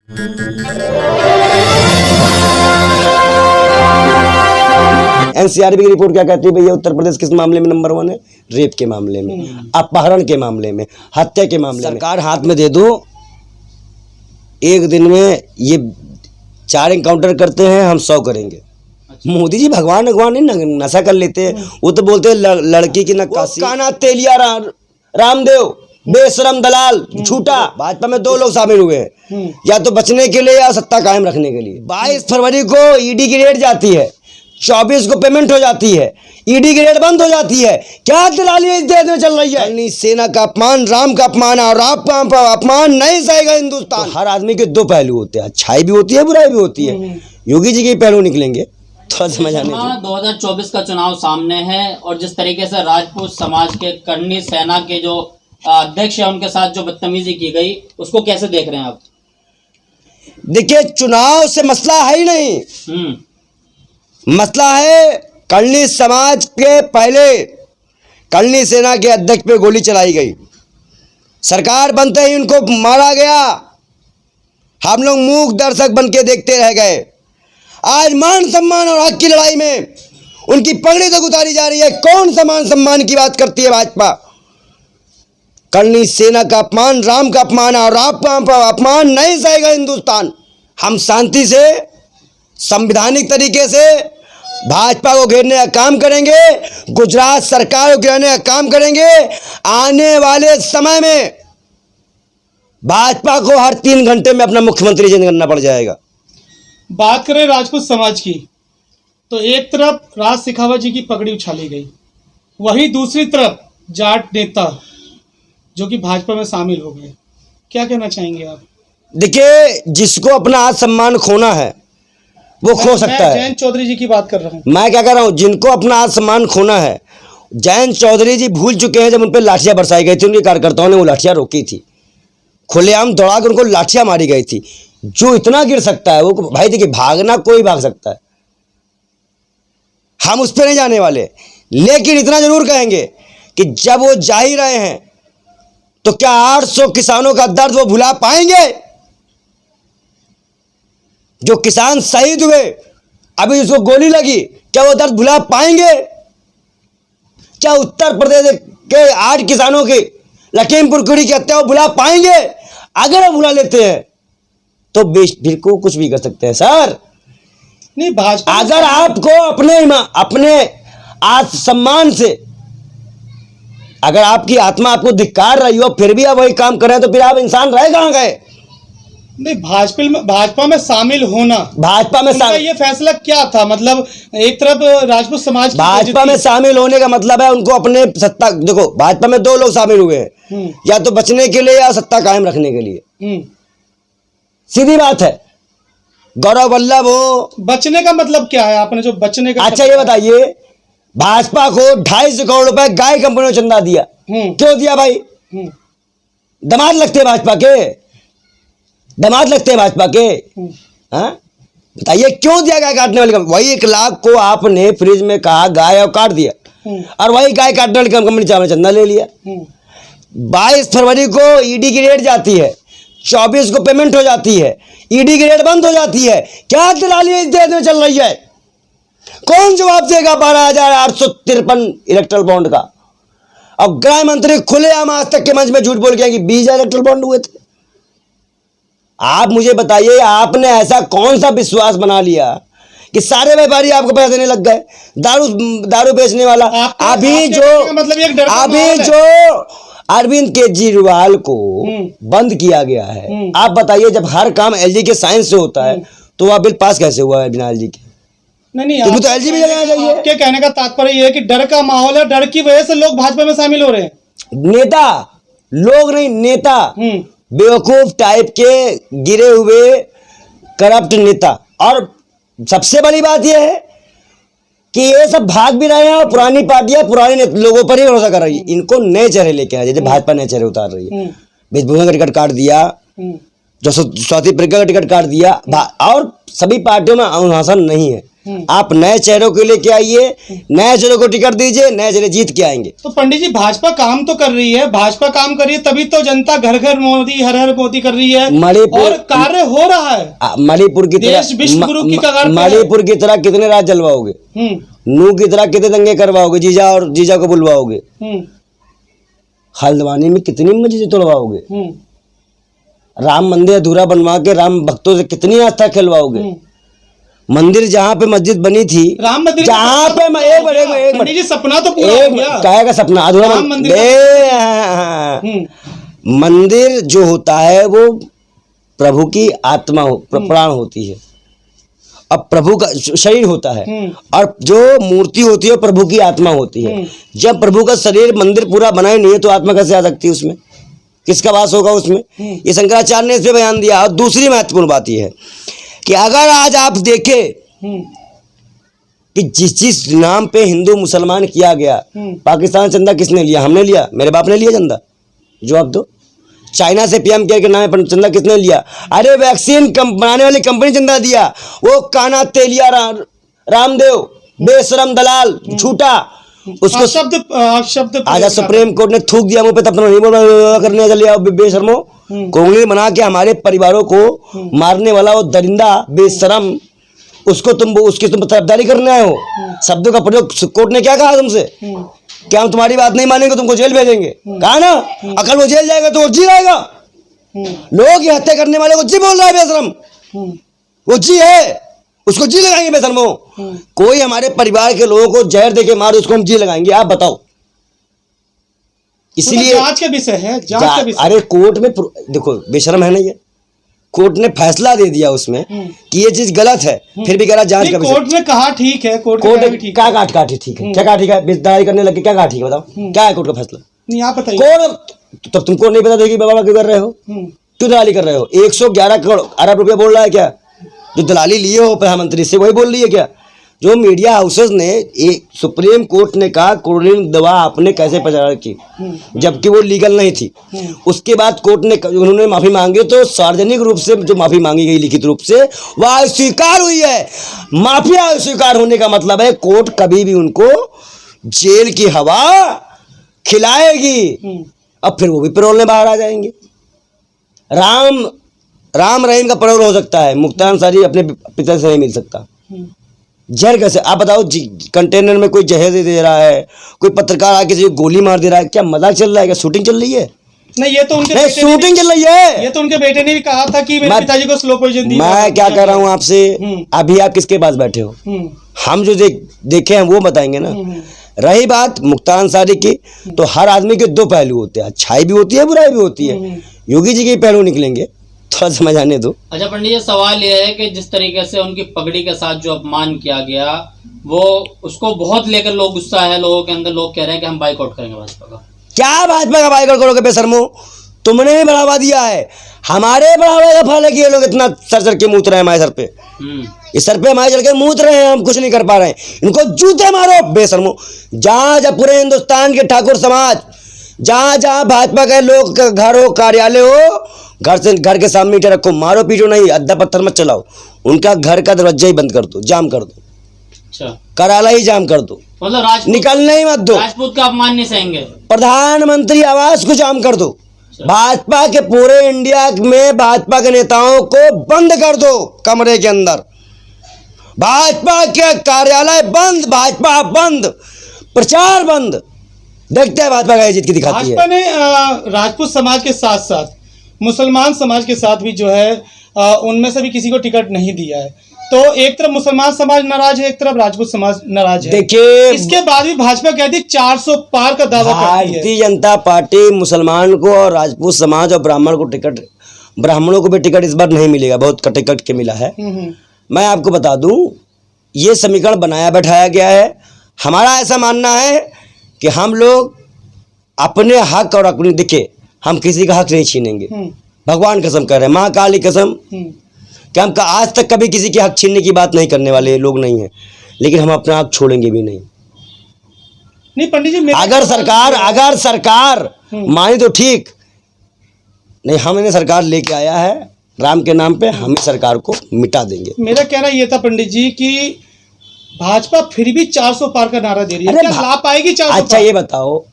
NCRB की report क्या कहती है भैया? उत्तर प्रदेश किस मामले में नंबर 1 है? रेप के मामले में, अपहरण के मामले में, हत्या के मामले में। सरकार हाथ में दे दो, एक दिन में ये 4 एनकाउंटर करते हैं, हम 100 करेंगे। मोदी जी भगवान नहीं, नशा कर लेते हैं। वो तो बोलते हैं लड़की की नक्काशी। काना तेलिया रामदेव बेशरम दलाल झूठा। भाजपा में 2 लोग शामिल हुए हैं, या तो बचने के लिए या सत्ता कायम रखने के लिए। 22 फरवरी को ईडी की रेड जाती है, 24 को पेमेंट हो जाती है, ईडी की रेड बंद हो जाती है। क्या दलाली इस देश में चल रही है? सेना का अपमान, राम का अपमान और आप का अपमान नहीं सहेगा हिंदुस्तान। तो हर आदमी के 2 पहलू होते हैं, अच्छाई भी होती है, बुराई भी होती है। योगी जी के पहलू निकलेंगे, थोड़ा समझ आने दीजिए। 2024 का चुनाव सामने है और जिस तरीके से राजपूत समाज के करनी सेना के जो अध्यक्ष है उनके साथ जो बदतमीजी की गई, उसको कैसे देख रहे हैं आप? देखिए, चुनाव से मसला है ही नहीं। मसला है करनी समाज के पहले करनी सेना के अध्यक्ष पे गोली चलाई गई, सरकार बनते ही उनको मारा गया, हम लोग मूक दर्शक बन के देखते रह गए। आज मान सम्मान और हक की लड़ाई में उनकी पगड़ी तक उतारी जा रही है। कौन सा मान सम्मान की बात करती है भाजपा? करनी सेना का अपमान, राम का अपमान और आप का अपमान नहीं सहेगा हिंदुस्तान। हम शांति से, संवैधानिक तरीके से भाजपा को घेरने का काम करेंगे, गुजरात सरकार को गिराने का काम करेंगे। आने वाले समय में भाजपा को हर 3 घंटे में अपना मुख्यमंत्री चेंज करना पड़ जाएगा। बात करें राजपूत समाज की, तो एक तरफ राज सिखावत जी की पगड़ी उछाली गई, वहीं दूसरी तरफ जाट नेता जो कि भाजपा में शामिल हो गए। क्या कहना चाहेंगे आप? देखिए, जिसको अपना आत्मसम्मान खोना है वो खो सकता है। जयंत चौधरी जी की बात कर रहा हूँ। मैं क्या कह रहा हूँ, जिनको अपना आत्मसम्मान खोना है, जयंत चौधरी जी भूल चुके हैं जब उन पर लाठियां बरसाई गई थी, उनके कार्यकर्ताओं ने वो लाठियां रोकी थी, खुलेआम दौड़ा कर उनको लाठियां मारी गई थी। जो इतना गिर सकता है वो, भाई देखिए, भागना कोई भाग सकता है, हम उस पर नहीं जाने वाले, लेकिन इतना जरूर कहेंगे कि जब वो जा ही रहे हैं तो क्या 800 किसानों का दर्द वो भुला पाएंगे? जो किसान शहीद हुए, अभी उसको गोली लगी, क्या वो दर्द भुला पाएंगे? क्या उत्तर प्रदेश के 8 किसानों की लखीमपुर खीरी की हत्या वो भुला पाएंगे? अगर वो भुला लेते हैं तो बिल्कुल कुछ भी कर सकते हैं सर। नहीं, भाजपा अगर आपको अपने आत्मसम्मान से, अगर आपकी आत्मा आपको धिक्कार रही हो फिर भी आप वही काम कर रहे हैं, तो फिर आप इंसान रह कहां गए? नहीं, भाजपा में शामिल होना, भाजपा में ये फैसला क्या था? मतलब एक तरफ राजपूत समाज की भाजपा में शामिल होने का मतलब है उनको अपने सत्ता, देखो भाजपा में 2 लोग शामिल हुए हैं, या तो बचने के लिए या सत्ता कायम रखने के लिए। सीधी बात है। गौरव वल्लभ हो, बचने का मतलब क्या है? आपने जो बचने का, अच्छा ये बताइए, भाजपा को 250 करोड़ रुपए गाय कंपनी ने चंदा दिया, क्यों दिया भाई? दामाद लगते हैं भाजपा के, दामाद लगते हैं भाजपा के। हाँ बताइए क्यों दिया गाय काटने वाली कंपनी? वही 1 लाख को आपने फ्रिज में कहा गाय और काट दिया, और वही गाय काटने वाली कंपनी ने चंदा ले लिया। 22 फरवरी को ईडी की रेड जाती है, 24 को पेमेंट हो जाती है, ईडी की रेड बंद हो जाती है। क्या दलाली इस देश में चल रही है? कौन जवाब देगा 12,853 इलेक्ट्रल बॉन्ड का? अब गृह मंत्री खुलेआम आज तक के मंच में झूठ बोल गया कि 20,000 इलेक्ट्रल बॉन्ड हुए थे। आप मुझे बताइए, आपने ऐसा कौन सा विश्वास बना लिया कि सारे व्यापारी आपको पैसे देने लग गए? दारू बेचने वाला, अभी जो अरविंद केजरीवाल को बंद किया गया है, आप बताइए, जब हर काम एलजी के साइंस से होता है तो वह बिल पास कैसे हुआ है बिना एलजी के? नहीं, तो एलजी भी लगाना चाहिए। आपके कहने का तात्पर्य यह है कि डर का माहौल है, डर की वजह से लोग भाजपा में शामिल हो रहे हैं। नेता लोग नहीं, नेता बेवकूफ टाइप के गिरे हुए करप्ट नेता। और सबसे बड़ी बात यह है कि ये सब भाग भी रहे हैं और पुरानी पार्टियां पुराने लोगों पर ही भरोसा कर रही है। इनको नए चेहरे लेके आए, जैसे भाजपा नए चेहरे उतार रही है। वेशभूषा का टिकट काट दिया, जो स्वाति प्रज्ञा का टिकट काट दिया, और सभी पार्टियों में अनुशासन नहीं है। आप नए चेहरों के लेके आइए, नए चेहरों को टिकट दीजिए, नए चेहरे जीत के आएंगे। तो पंडित जी भाजपा काम तो कर रही है, भाजपा काम कर रही है तभी तो जनता घर घर मोदी हर हर मोदी कर रही है, मणिपुर और कार्य हो रहा है। मणिपुर की देश विश्व गुरु की कगार पे है। मणिपुर की तरह कितने राज जलवाओगे? नू की तरह कितने दंगे करवाओगे? जीजा को बुलवाओगे? हल्द्वानी में कितनी मस्जिद तोड़वाओगे? राम मंदिर अधूरा बनवा के राम भक्तों से कितनी आस्था खिलवाओगे? मंदिर जहाँ पे मस्जिद बनी थी, राम मंदिर जहाँ पे एक पंडित जी सपना तो पूरा हो गया। क्या का सपना? अधूरा राम मंदिर मंदिर जो होता है वो प्रभु की आत्मा प्राण होती है, अब प्रभु का शरीर होता है, और जो मूर्ति होती है प्रभु की आत्मा होती है। जब प्रभु का शरीर मंदिर पूरा बना ही नहीं है तो आत्मा कैसे आ सकती है उसमें? किसका वास होगा उसमें? ये शंकराचार्य ने इस पे बयान दिया। और दूसरी महत्वपूर्ण बात यह है कि अगर आज आप देखें कि जिस नाम पे हिंदू मुसलमान किया गया, पाकिस्तान चंदा किसने लिया? हमने लिया, मेरे बाप ने लिया चंदा, जवाब दो। चाइना से पीएम केयर के नाम पे चंदा किसने लिया? अरे वैक्सीन बनाने वाली कंपनी चंदा दिया, वो काना तेलिया रामदेव बेशरम दलाल झूठा, उसको शब्द आजा सुप्रीम कोर्ट ने थूक दिया मुंह पे, तब तो नहीं बोल करने चले आओ बेशरमो। कोंगली बना के हमारे परिवारों को मारने वाला वो दरिंदा बेशरम, उसको तुम तरफदारी करने आए हो। शब्दों का प्रयोग कोर्ट ने क्या कहा तुमसे? क्या हम तुम्हारी बात नहीं मानेंगे, तुमको जेल भेजेंगे? कहा ना, अकल वो जेल जाएगा तो वो जी रहेगा। लोग ये हत्या करने वाले को जी बोल रहा है बेशरम, वो जी है, उसको जी लगाएंगे बेशरमो। कोई हमारे परिवार के लोगों को जहर देके मार, उसको हम जी लगाएंगे? आप बताओ। इसलिए जांच के विषय है, जांच का विषय। अरे कोर्ट में देखो बेशरम है ना, ये कोर्ट ने फैसला दे दिया उसमें कि ये चीज गलत है, फिर भी कह रहा जांच का विषय। कोर्ट ने कहा ठीक है, कोर्ट क्या काट ठीक है, क्या कहा ठीक है? बेदारी करने लगे, क्या कहा ठीक है? बताओ क्या है कोर्ट का फैसला? नहीं आप बताइए। कोर्ट तब तुमको नहीं पता देगी बाबा क्यों कर रहे हो, क्यों दलाली कर रहे हो? 111 करोड़ अरब रुपया बोल रहा है क्या? जो दलाली लिए हो प्रधानमंत्री से वही बोल रही है क्या? जो मीडिया हाउसेस ने सुप्रीम कोर्ट ने कहा कोरोनिन दवा आपने कैसे प्रचार की, जबकि वो लीगल नहीं थी। उसके बाद कोर्ट ने उन्होंने माफी मांगी, तो सार्वजनिक रूप से जो माफी मांगी गई लिखित रूप से वह अस्वीकार हुई है। माफिया अस्वीकार होने का मतलब है कोर्ट कभी भी उनको जेल की हवा खिलाएगी, अब फिर वो भी पैरोल में बाहर आ जाएंगे। राम रहीम का पैरोल हो सकता है, मुख्तार अंसारी अपने पिता से नहीं मिल सकता। जहर कैसे? आप बताओ, कंटेनर में कोई जहर दे रहा है, कोई पत्रकार आके किसी को गोली मार दे रहा है, क्या मजाक चल रहा है? क्या शूटिंग चल रही है? नहीं, ये तो उनके शूटिंग चल रही है। ये तो उनके बेटे ने भी कहा था कि मेरे पिताजी को स्लो पॉइजन दिया। मैं क्या कह रहा हूँ आपसे, अभी आप किसके पास बैठे हो? हम जो देखे हैं वो बताएंगे ना। रही बात मुख्तार अंसारी की, तो हर आदमी के दो पहलू होते हैं, अच्छाई भी होती है बुराई भी होती है। योगी जी के पहलू निकलेंगे, थोड़ा समझ आने दो। अच्छा पंडित जी, सवाल यह है कि जिस तरीके से उनकी पगड़ी के साथ जो अपमान किया गया, वो उसको बहुत लेकर लोग गुस्सा है लोगों के अंदर, लोग कह रहे हैं कि हम बाइकआउट करेंगे भाजपा का। क्या भाजपा का बाइकआउट करोगे बेशर्मो? तुमने भी बढ़ावा दिया है, हमारे बढ़ावे का फल है कि ये लोग इतना सर के मूत रहे हैं हमारे सर पे। इस सर पे हमारे चल के मूत रहे हैं, हम कुछ नहीं कर पा रहे हैं, इनको जूते मारो बेशर्मो। जहां पूरे हिंदुस्तान के ठाकुर समाज, जहां भाजपा के लोग घर हो, कार्यालय हो, घर के सामने ईंटें रखो, मारो पीटो नहीं, अद्दा पत्थर मत चलाओ, उनका घर का दरवाजा ही बंद कर दो, जाम कर दो। अच्छा, कराला ही जाम कर दो, मतलब निकलने ही मत दो। राजपूत का अपमान नहीं सहेंगे। प्रधानमंत्री आवास को जाम कर दो। भाजपा के पूरे इंडिया में भाजपा के नेताओं को बंद कर दो कमरे के अंदर, भाजपा के कार्यालय बंद, भाजपा बंद, प्रचार बंद। देखते हैं भाजपा का जीत की दिखाती है। भाजपा ने राजपूत समाज के साथ साथ मुसलमान समाज के साथ भी जो है उनमें से भी किसी को टिकट नहीं दिया है। तो एक तरफ मुसलमान समाज नाराज है, एक तरफ राजपूत समाज नाराज है। देखिए, इसके बाद भी भाजपा कहती 400 पार का दावा करती है। भारतीय जनता पार्टी मुसलमान को और राजपूत समाज और ब्राह्मणों को भी टिकट इस बार नहीं मिलेगा, बहुत टिकट के मिला है। मैं आपको बता दूं, ये समीकरण बनाया बैठाया गया है। हमारा ऐसा मानना है कि हम लोग अपने हक और अपने दिखे, हम किसी का हक नहीं छीनेंगे। भगवान कसम कर रहे हैं, माँ काली कसम, कि हम आज तक कभी किसी के हक छीनने की बात नहीं करने वाले लोग नहीं हैं, लेकिन हम अपना हक छोड़ेंगे भी नहीं। नहीं पंडित जी, अगर सरकार मानी तो ठीक, नहीं हमने सरकार लेके आया है राम के नाम पे, हम ही सरकार को मिटा देंगे। मेरा कहना यह था पंडित जी कि भाजपा फिर भी 400 पार का नारा दे रही है, अरे क्या ला पाएगी 400 अच्छा पार? ये बताओ,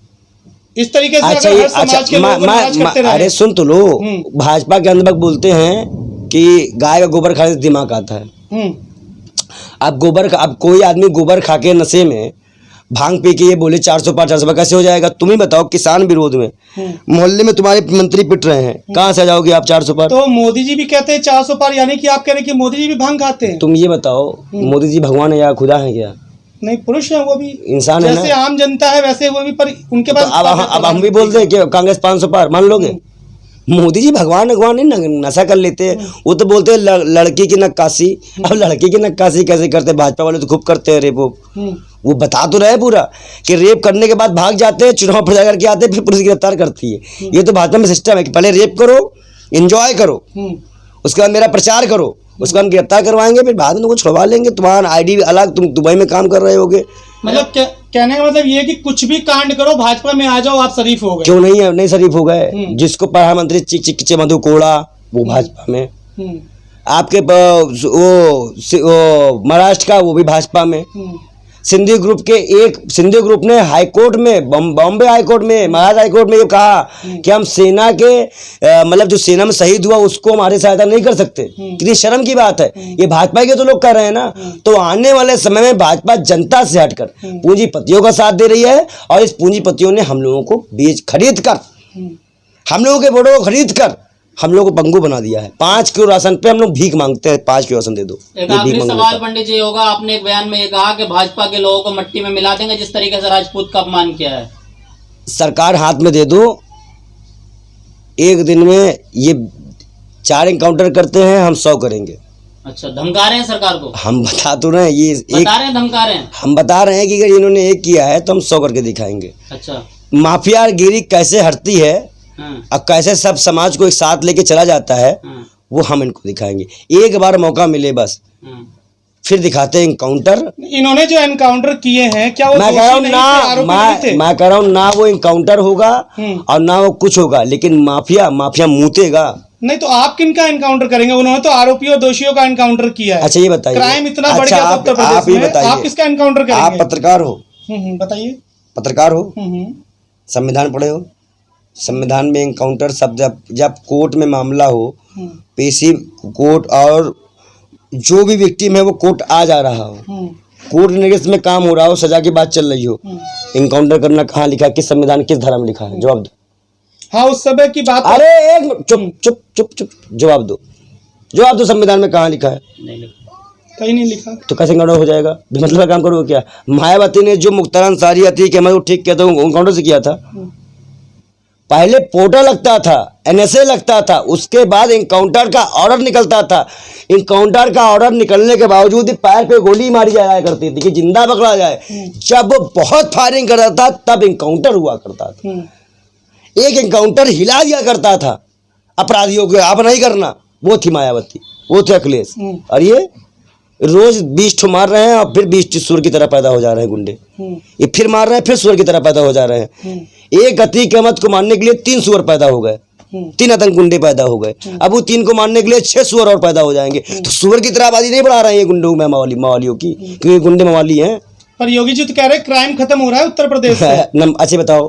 इस तरीके से अच्छा अगर ये हर समाज के लोग नाराज करते रहे। अरे सुन तो लो, भाजपा के अंदर बोलते हैं कि गाय का गोबर खाने से दिमाग आता है। अब कोई आदमी गोबर खा के नशे में भांग पी के ये बोले 400 पार कैसे हो जाएगा? तुम ही बताओ। किसान विरोध में मोहल्ले में तुम्हारे मंत्री पिट रहे हैं, कहाँ से आ जाओगे आप 400 पार? तो मोदी जी भी कहते हैं 400 पार, यानी कि आप कह रहे हैं कि मोदी जी भी भांग खाते हैं? तुम ये बताओ, मोदी जी भगवान है या खुदा है क्या? नहीं, पुरुष है वो भी, इंसान है ना। जैसे आम जनता है वैसे वो भी, पर उनके तो पास अब हम भी बोलते हैं कि कांग्रेस 500 पार मान लोगे? मोदी जी भगवान नहीं नशा कर लेते हैं। वो तो बोलते हैं लड़की की नक्काशी। अब लड़की की नक्काशी कैसे करते हैं? भाजपा वाले तो खूब करते हैं रेप। वो बता तो रहे पूरा कि रेप करने के बाद भाग जाते हैं, चुनाव प्रचार करके आते हैं, फिर पुलिस गिरफ्तार करती है। ये तो भाजपा में सिस्टम है कि पहले रेप करो, एंजॉय करो, उसके बाद मेरा प्रचार करो, उसको हम गिरफ्तार करवाएंगे, फिर बाद में तुमको छुड़वा लेंगे। तुम्हारा आईडी अलग, तुम दुबई में काम कर रहे होगे। मतलब कहने का मतलब ये है कि कुछ भी कांड करो, भाजपा में आ जाओ, आप शरीफ हो गए। क्यों नहीं शरीफ हो गए? जिसको प्रधानमंत्री चिक मधु कोड़ा, वो भाजपा में। आपके वो महाराष्ट्र का, वो भी भाजपा में। सिंधी ग्रुप ने हाईकोर्ट में, बॉम्बे हाईकोर्ट में, महाराष्ट्र हाईकोर्ट में ये कहा कि हम सेना के मतलब जो सेना में शहीद हुआ उसको हमारी सहायता नहीं कर सकते। कितनी शर्म की बात है। ये भाजपा के तो लोग कर रहे हैं ना। तो आने वाले समय में भाजपा जनता से हटकर पूंजीपतियों का साथ दे रही है, और इस पूंजीपतियों ने हम लोगों को खरीद कर, हम लोगों के वोटों को खरीद कर हम लोग को पंगु बना दिया है। 5 किलो राशन पे हम लोग भीख मांगते हैं, 5 किलो राशन दे दो। एक आखिरी सवाल पंडित जी होगा, आपने एक बयान में ये कहा कि भाजपा के लोगों को मट्टी में मिला देंगे, जिस तरीके से राजपूत का अपमान किया है। सरकार हाथ में दे दो, एक दिन में ये 4 एनकाउंटर करते हैं, हम 100 करेंगे। अच्छा, धमका रहे हैं सरकार को? हम बता तो रहे हैं, ये बता रहे हैं, धमका रहे हैं। हम बता रहे हैं कि अगर इन्होंने एक किया है तो हम 100 करके दिखाएंगे। अच्छा, माफियागिरी कैसे हटती है और कैसे सब समाज को एक साथ लेके चला जाता है, वो हम इनको दिखाएंगे। एक बार मौका मिले बस, फिर दिखाते हैं एनकाउंटर। इन्होंने जो एनकाउंटर किए हैं, क्या वो मैं कह रहा हूँ मैं कह रहा हूँ ना वो एनकाउंटर होगा और ना वो कुछ होगा, लेकिन माफिया मूतेगा। नहीं तो आप किन का एनकाउंटर करेंगे? उन्होंने तो आरोपियों और दोषियों का एनकाउंटर किया है। अच्छा ये बताइए, क्राइम इतना बढ़ गया उत्तर प्रदेश में, आप किसका एनकाउंटर करेंगे? आप पत्रकार हो, बताइए। पत्रकार हो, संविधान पढ़े हो? संविधान में एनकाउंटर सब जब कोर्ट में मामला हो, पेशी कोर्ट, और जो भी विक्टिम है वो कोर्ट आ जा रहा हो, कोर्ट निर्देश में काम हो रहा हो, सजा की बात चल रही हो, एनकाउंटर करना कहाँ लिखा है? किस संविधान किस धारा में लिखा है? जवाब दो। हाँ, उस समय की बात। अरे एक चुप जवाब दो संविधान में कहाँ लिखा है? कहीं नहीं लिखा। तो कैसे एनकाउंटर हो जाएगा? मतलब का काम करोगे क्या? मायावती ने जो मुख्तार अंसारी अतीक अहमद को ठीक किया था, एनकाउंटर से किया था। पहले पोर्टा लगता था, NSA लगता था, उसके बाद एनकाउंटर का ऑर्डर निकलता था। एनकाउंटर का ऑर्डर निकलने के बावजूद पैर पे गोली मारी जाया करती थी कि जिंदा पकड़ा जाए। जब वो बहुत फायरिंग करता था तब एनकाउंटर हुआ करता था। एक एनकाउंटर हिला दिया करता था अपराधियों को, आप नहीं करना। वो थी मायावती, वो थे अखिलेश। और ये रोज 20 ठो मार रहे हैं और फिर 20 सुअर की तरह पैदा हो जा रहे हैं गुंडे। ये फिर मार रहे हैं, फिर सुअर की तरह पैदा हो जा रहे हैं। एक अतीक अहमद को मारने के लिए 3 सुअर पैदा हो गए, 3 आतंक गुंडे पैदा हो गए। अब वो 3 को मारने के लिए 6 सुअर और पैदा हो जाएंगे। तो सुअर की तरह आबादी नहीं बढ़ा रहे हैं ये गुंडों में मवालियों की, क्योंकि गुंडे मवाली हैं। पर योगी जी तो कह रहे हैं क्राइम खत्म हो रहा है उत्तर प्रदेश से। अच्छे बताओ,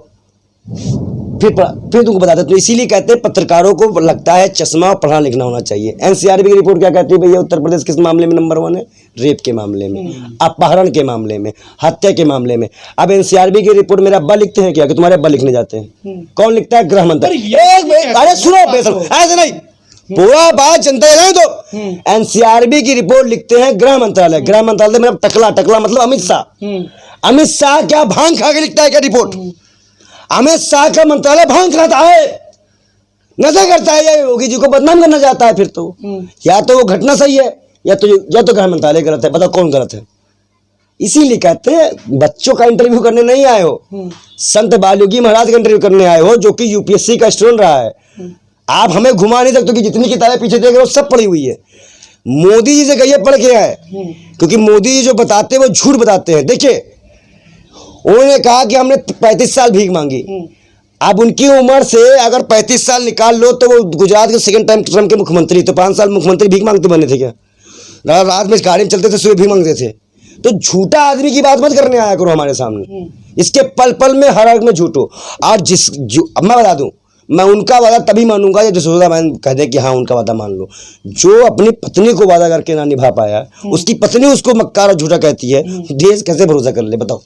फिर तुमको बताते। तो इसीलिए कहते हैं पत्रकारों को लगता है चश्मा और पढ़ना लिखना होना चाहिए। NCRB की रिपोर्ट क्या कहती है भैया? उत्तर प्रदेश किस मामले में नंबर 1 है? रेप के मामले में, अपहरण के मामले में, हत्या के मामले में। अब NCRB की रिपोर्ट मेरे अब्बा लिखते हैं क्या कि तुम्हारे अब्बा लिखने जाते हैं? कौन लिखता है? गृह मंत्रालय। अरे सुनो, ऐसे नहीं, पूरा बात जनता है। तो NCRB की रिपोर्ट लिखते हैं गृह मंत्रालय। गृह मंत्रालय मेरा टकला मतलब अमित शाह। अमित शाह क्या भांग खा के लिखता है क्या रिपोर्ट? अमित शाह का मंत्रालय भांग खाता है, नशा करता है, या योगी जी को बदनाम करना चाहता है? फिर तो या तो वो घटना सही है या तो गृह मंत्रालय गलत है। बताओ कौन गलत है? इसीलिए कहते हैं बच्चों का इंटरव्यू करने नहीं आए हो, संत बालयोगी महाराज का इंटरव्यू करने आए हो, जो कि UPSC का स्टूडेंट रहा है। आप हमें घुमा नहीं सकते कि जितनी किताबें पीछे देख रहे हो सब पढ़ी हुई है। मोदी जी से कहिए पढ़ के आए, क्योंकि मोदी जी जो बताते हैं वो झूठ बताते हैं। देखिए, उन्होंने कहा कि हमने 35 साल भीख मांगी। अब उनकी उम्र से अगर 35 साल निकाल लो तो वो गुजरात के सेकंड टाइम टर्म के मुख्यमंत्री, तो 5 साल मुख्यमंत्री भीख मांगते बने थे क्या? रात में गाड़ी में चलते थे, सुबह भीख मांगते थे। तो झूठा आदमी की बात मत करने आया करो हमारे सामने। इसके पल पल में हर में झूठ हो। और अब मैं बता दूं, मैं उनका वादा तभी मानूंगा जब जसोदा बहन कह दे कि हाँ उनका वादा मान लो। जो अपनी पत्नी को वादा करके ना निभा पाया, उसकी पत्नी उसको मक्कार और झूठा कहती है, देश कैसे भरोसा कर ले बताओ।